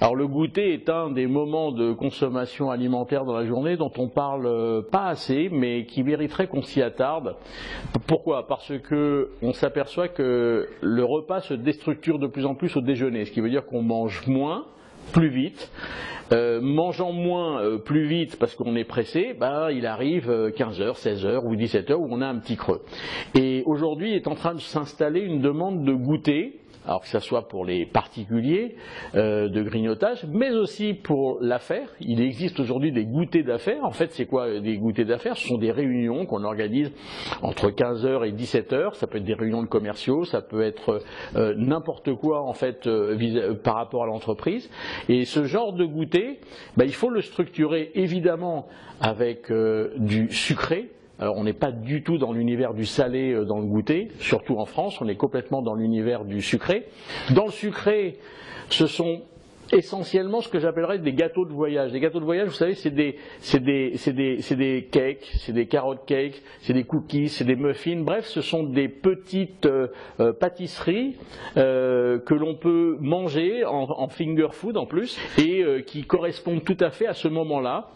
Alors le goûter est un des moments de consommation alimentaire dans la journée dont on parle pas assez, mais qui mériterait qu'on s'y attarde. Pourquoi? Parce que on s'aperçoit que le repas se déstructure de plus en plus au déjeuner, ce qui veut dire qu'on mange moins, plus vite. Mangeant moins plus vite parce qu'on est pressé, il arrive 15h, 16h ou 17h où on a un petit creux. Et aujourd'hui est en train de s'installer une demande de goûter, alors que ce soit pour les particuliers de grignotage, mais aussi pour l'affaire. Il existe aujourd'hui des goûters d'affaires. En fait, c'est quoi des goûters d'affaires? Ce sont des réunions qu'on organise entre 15h et 17h. Ça peut être des réunions de commerciaux, ça peut être n'importe quoi en fait par rapport à l'entreprise. Et ce genre de goûter, il faut le structurer évidemment avec du sucré. Alors on n'est pas du tout dans l'univers du salé dans le goûter, surtout en France, on est complètement dans l'univers du sucré. Dans le sucré, ce sont essentiellement ce que j'appellerais des gâteaux de voyage. Des gâteaux de voyage, vous savez, c'est des cakes, c'est des carrot cakes, c'est des cookies, c'est des muffins. Bref, ce sont des petites pâtisseries que l'on peut manger en finger food en plus et qui correspondent tout à fait à ce moment-là.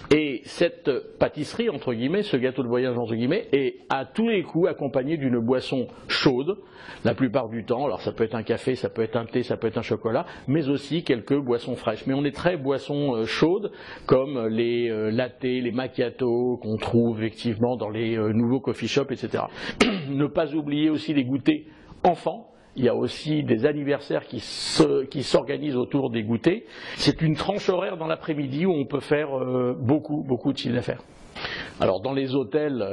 Et cette pâtisserie, entre guillemets, ce gâteau de voyage, entre guillemets, est à tous les coups accompagné d'une boisson chaude, la plupart du temps. Alors ça peut être un café, ça peut être un thé, ça peut être un chocolat, mais aussi quelques boissons fraîches. Mais on est très boissons chaudes, comme les lattés, les macchiatos, qu'on trouve effectivement dans les nouveaux coffee shops, etc. Ne pas oublier aussi les goûters enfants. Il y a aussi des anniversaires qui s'organisent autour des goûters. C'est une tranche horaire dans l'après-midi où on peut faire beaucoup de chiffre d'affaires. Alors dans les hôtels,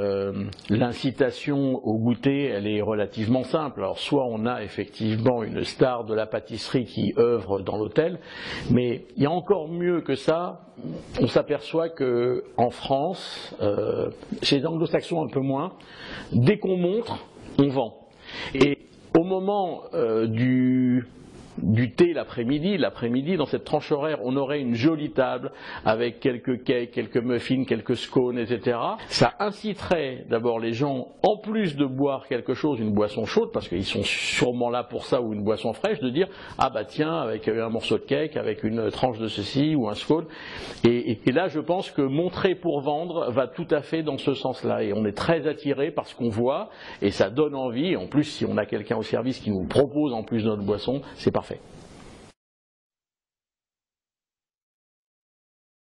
l'incitation au goûter, elle est relativement simple. Alors soit on a effectivement une star de la pâtisserie qui œuvre dans l'hôtel, mais il y a encore mieux que ça. On s'aperçoit qu'en France, chez les anglo-saxons un peu moins, dès qu'on montre, on vend. Et au moment du thé l'après-midi, dans cette tranche horaire, on aurait une jolie table avec quelques cakes, quelques muffins, quelques scones, etc. Ça inciterait d'abord les gens, en plus de boire quelque chose, une boisson chaude, parce qu'ils sont sûrement là pour ça, ou une boisson fraîche, de dire « Ah bah tiens, avec un morceau de cake, avec une tranche de ceci, ou un scone ». Et là, je pense que montrer pour vendre va tout à fait dans ce sens-là. Et on est très attiré par ce qu'on voit, et ça donne envie. Et en plus, si on a quelqu'un au service qui nous propose en plus notre boisson, c'est parfait.